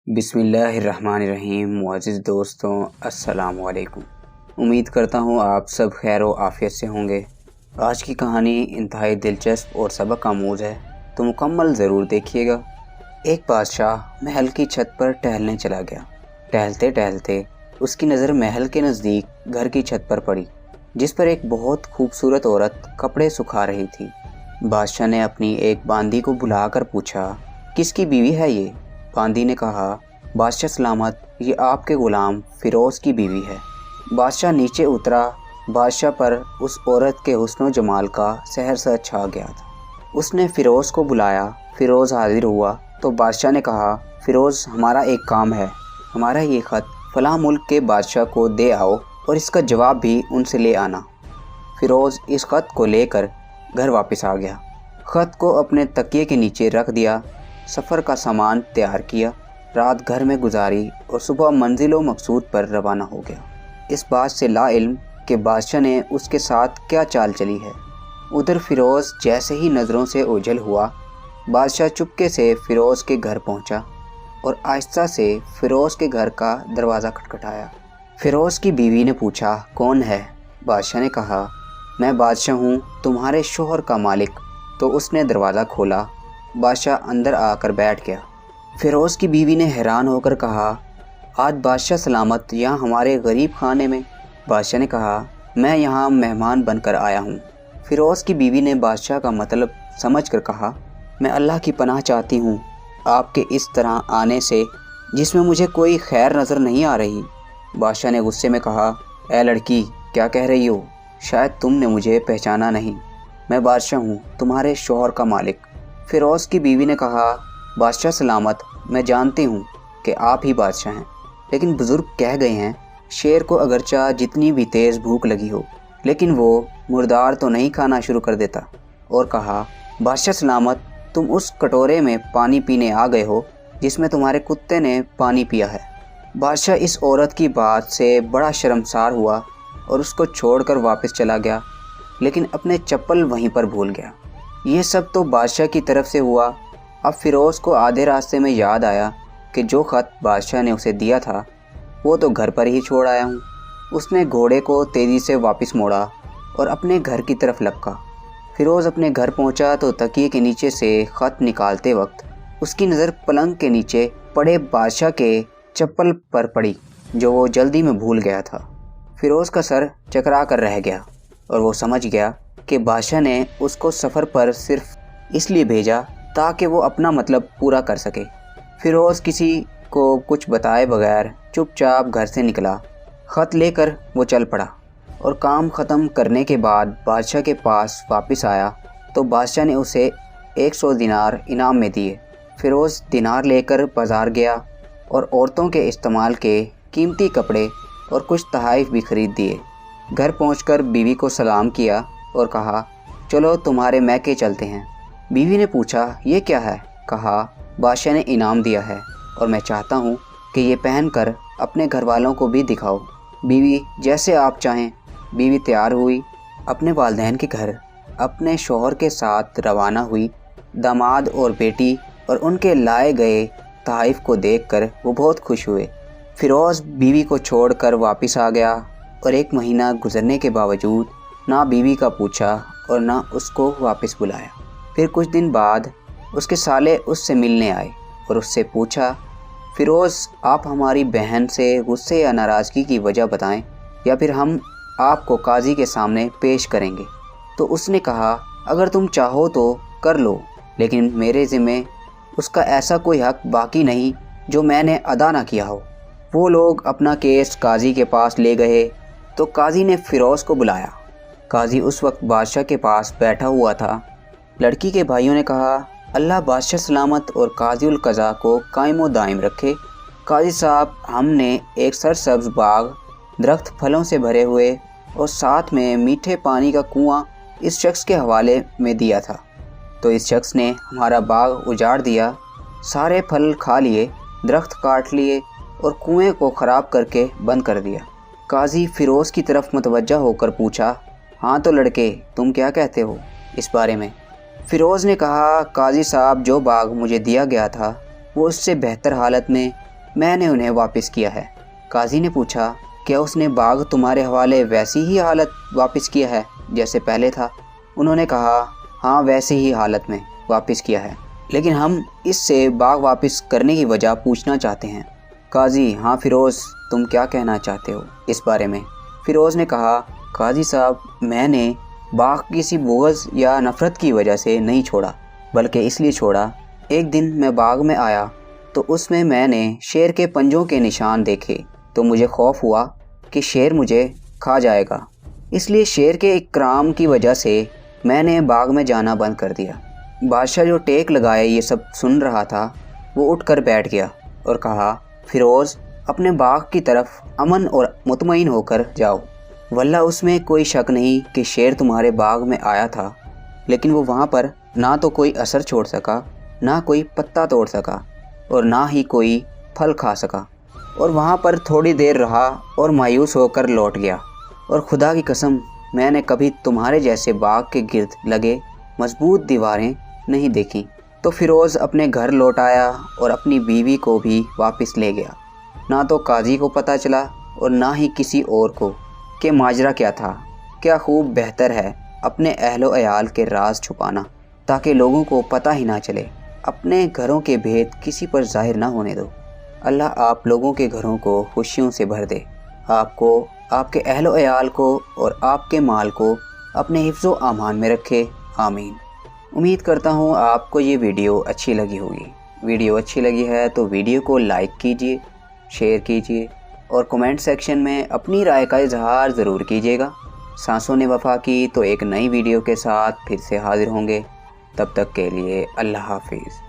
बिस्मिल्लाहिर्रहमानिर्रहीम। मुअज़्ज़िज़ दोस्तों, अस्सलाम वालेकुम। उम्मीद करता हूँ आप सब खैर व आफ़ियत से होंगे। आज की कहानी इंतहाई दिलचस्प और सबक आमोज़ है, तो मुकम्मल ज़रूर देखिएगा। एक बादशाह महल की छत पर टहलने चला गया। टहलते टहलते उसकी नज़र महल के नज़दीक घर की छत पर पड़ी, जिस पर एक बहुत खूबसूरत औरत कपड़े सुखा रही थी। बादशाह ने अपनी एक बांदी को बुलाकर पूछा, किसकी बीवी है ये? बांदी ने कहा, बादशाह सलामत, ये आपके ग़ुलाम फ़िरोज़ की बीवी है। बादशाह नीचे उतरा। बादशाह पर उस औरत के हुस्न जमाल का सहर छा गया था। उसने फ़िरोज़ को बुलाया। फ़िरोज़ हाजिर हुआ तो बादशाह ने कहा, फ़िरोज़, हमारा एक काम है। हमारा ये ख़त फ़लाँ मुल्क के बादशाह को दे आओ और इसका जवाब भी उनसे ले आना। फ़िरोज़ इस ख़त को लेकर घर वापस आ गया। ख़त को अपने तकिए के नीचे रख दिया। सफ़र का सामान तैयार किया, रात घर में गुजारी और सुबह मंजिलो मकसूद पर रवाना हो गया, इस बात से लाइल्म कि बादशाह ने उसके साथ क्या चाल चली है। उधर फ़िरोज़ जैसे ही नज़रों से ओझल हुआ, बादशाह चुपके से फ़िरोज़ के घर पहुंचा और आहिस्ता से फ़िरोज़ के घर का दरवाज़ा खटखटाया। फ़िरोज़ की बीवी ने पूछा, कौन है? बादशाह ने कहा, मैं बादशाह हूँ, तुम्हारे शोहर का मालिक। तो उसने दरवाज़ा खोला। बादशाह अंदर आकर बैठ गया। फ़िरोज़ की बीवी ने हैरान होकर कहा, आज बादशाह सलामत यहाँ हमारे गरीब खाने में? बादशाह ने कहा, मैं यहाँ मेहमान बनकर आया हूँ। फ़िरोज़ की बीवी ने बादशाह का मतलब समझकर कहा, मैं अल्लाह की पनाह चाहती हूँ आपके इस तरह आने से, जिसमें मुझे कोई खैर नज़र नहीं आ रही। बादशाह ने गुस्से में कहा, ए लड़की, क्या कह रही हो? शायद तुमने मुझे पहचाना नहीं। मैं बादशाह हूँ, तुम्हारे शोहर का मालिक। फ़िरोज़ की बीवी ने कहा, बादशाह सलामत, मैं जानती हूँ कि आप ही बादशाह हैं, लेकिन बुज़ुर्ग कह गए हैं, शेर को अगरचा जितनी भी तेज़ भूख लगी हो, लेकिन वो मुर्दार तो नहीं खाना शुरू कर देता। और कहा, बादशाह सलामत, तुम उस कटोरे में पानी पीने आ गए हो जिसमें तुम्हारे कुत्ते ने पानी पिया है। बादशाह इस औरत की बात से बड़ा शर्मसार हुआ और उसको छोड़कर वापस चला गया, लेकिन अपने चप्पल वहीं पर भूल गया। ये सब तो बादशाह की तरफ से हुआ। अब फ़िरोज़ को आधे रास्ते में याद आया कि जो ख़त बादशाह ने उसे दिया था वो तो घर पर ही छोड़ आया हूँ। उसने घोड़े को तेज़ी से वापस मोड़ा और अपने घर की तरफ लपका। फ़िरोज़ अपने घर पहुँचा तो तकिए के नीचे से ख़त निकालते वक्त उसकी नज़र पलंग के नीचे पड़े बादशाह के चप्पल पर पड़ी, जो वो जल्दी में भूल गया था। फ़िरोज़ का सर चकरा कर रह गया और वो समझ गया कि बादशाह ने उसको सफ़र पर सिर्फ इसलिए भेजा ताकि वो अपना मतलब पूरा कर सके। फ़िरोज़ किसी को कुछ बताए बगैर चुपचाप घर से निकला। ख़त लेकर वो चल पड़ा और काम ख़त्म करने के बाद बादशाह के पास वापस आया तो बादशाह ने उसे 100 दिनार इनाम में दिए। फ़िरोज़ दिनार लेकर बाज़ार गया और औरतों के इस्तेमाल के कीमती कपड़े और कुछ तोहफ़े भी ख़रीद दिए। घर पहुंचकर बीवी को सलाम किया और कहा, चलो तुम्हारे मैके चलते हैं। बीवी ने पूछा, ये क्या है? कहा, बादशाह ने इनाम दिया है और मैं चाहता हूँ कि ये पहनकर अपने घर वालों को भी दिखाओ। बीवी, जैसे आप चाहें। बीवी तैयार हुई, अपने वालिदैन के घर अपने शौहर के साथ रवाना हुई। दामाद और बेटी और उनके लाए गए तोहफ़े को देखकर वो बहुत खुश हुए। फ़िरोज़ बीवी को छोड़कर वापस आ गया और 1 महीना गुजरने के बावजूद ना बीवी का पूछा और ना उसको वापस बुलाया। फिर कुछ दिन बाद उसके साले उससे मिलने आए और उससे पूछा, फ़िरोज़, आप हमारी बहन से गुस्से या नाराज़गी की वजह बताएं या फिर हम आपको काजी के सामने पेश करेंगे। तो उसने कहा, अगर तुम चाहो तो कर लो, लेकिन मेरे ज़िम्मे उसका ऐसा कोई हक़ बाकी नहीं जो मैंने अदा ना किया हो। वो लोग अपना केस काजी के पास ले गए तो काजी ने फ़िरोज़ को बुलाया। काजी उस वक्त बादशाह के पास बैठा हुआ था। लड़की के भाइयों ने कहा, अल्लाह बादशाह सलामत और काजी उल क़ज़ा को कायम व दायम रखे। काजी साहब, हमने एक सरसब्ज़ बाग, दरख्त फलों से भरे हुए और साथ में मीठे पानी का कुआं इस शख्स के हवाले में दिया था, तो इस शख्स ने हमारा बाग उजाड़ दिया, सारे फल खा लिए, दरख्त काट लिए और कुएं को ख़राब करके बंद कर दिया। काजी फ़िरोज़ की तरफ मुतवज्जा होकर पूछा, हाँ तो लड़के, तुम क्या कहते हो इस बारे में? फ़िरोज़ ने कहा, काजी साहब, जो बाग मुझे दिया गया था वो उससे बेहतर हालत में میں نے انہیں واپس کیا ہے۔ قاضی نے پوچھا، کیا اس نے باغ تمہارے حوالے ویسی ہی حالت واپس کیا ہے جیسے پہلے تھا؟ انہوں نے کہا، ہاں ویسے ہی حالت میں واپس کیا ہے، لیکن ہم اس سے باغ واپس کرنے کی وجہ پوچھنا چاہتے ہیں۔ قاضی، ہاں فیروز، تم کیا کہنا چاہتے ہو اس بارے میں؟ فیروز نے کہا، قاضی صاحب، میں نے باغ کسی بغض یا نفرت کی وجہ سے نہیں چھوڑا، بلکہ اس لیے چھوڑا، ایک دن میں باغ میں آیا تو اس میں نے شیر کے پنجوں کے نشان دیکھے تو مجھے خوف ہوا کہ شیر مجھے کھا جائے گا، اس لیے شیر کے اکرام کی وجہ سے میں نے باغ میں جانا بند کر دیا۔ بادشاہ جو ٹیک لگائے یہ سب سن رہا تھا، وہ اٹھ کر بیٹھ گیا اور کہا، فیروز، اپنے باغ کی طرف امن اور مطمئن ہو کر جاؤ، واللہ اس میں کوئی شک نہیں کہ شیر تمہارے باغ میں آیا تھا، لیکن وہ وہاں پر نہ تو کوئی اثر چھوڑ سکا، نہ کوئی پتا توڑ سکا، اور نہ ہی کوئی پھل کھا سکا، اور وہاں پر تھوڑی دیر رہا اور مایوس ہو کر لوٹ گیا، اور خدا کی قسم میں نے کبھی تمہارے جیسے باغ کے گرد لگے مضبوط دیواریں نہیں دیکھیں۔ تو فیروز اپنے گھر لوٹ آیا اور اپنی بیوی کو بھی واپس لے گیا۔ نہ تو قاضی کو پتہ چلا اور نہ ہی کسی اور کو کہ ماجرا کیا تھا۔ کیا خوب بہتر ہے اپنے اہل و عیال کے راز چھپانا تاکہ لوگوں کو پتہ ہی نہ چلے، اپنے گھروں کے بھید کسی پر ظاہر نہ ہونے دو۔ اللہ آپ لوگوں کے گھروں کو خوشیوں سے بھر دے، آپ کو، آپ کے اہل و عیال کو اور آپ کے مال کو اپنے حفظ و امان میں رکھے، آمین۔ امید کرتا ہوں آپ کو یہ ویڈیو اچھی لگی ہوگی۔ ویڈیو اچھی لگی ہے تو ویڈیو کو لائک کیجئے، شیئر کیجئے اور کمنٹ سیکشن میں اپنی رائے کا اظہار ضرور کیجئے گا۔ سانسوں نے وفا کی تو ایک نئی ویڈیو کے ساتھ پھر سے حاضر ہوں گے، تب تک کے لیے اللہ حافظ۔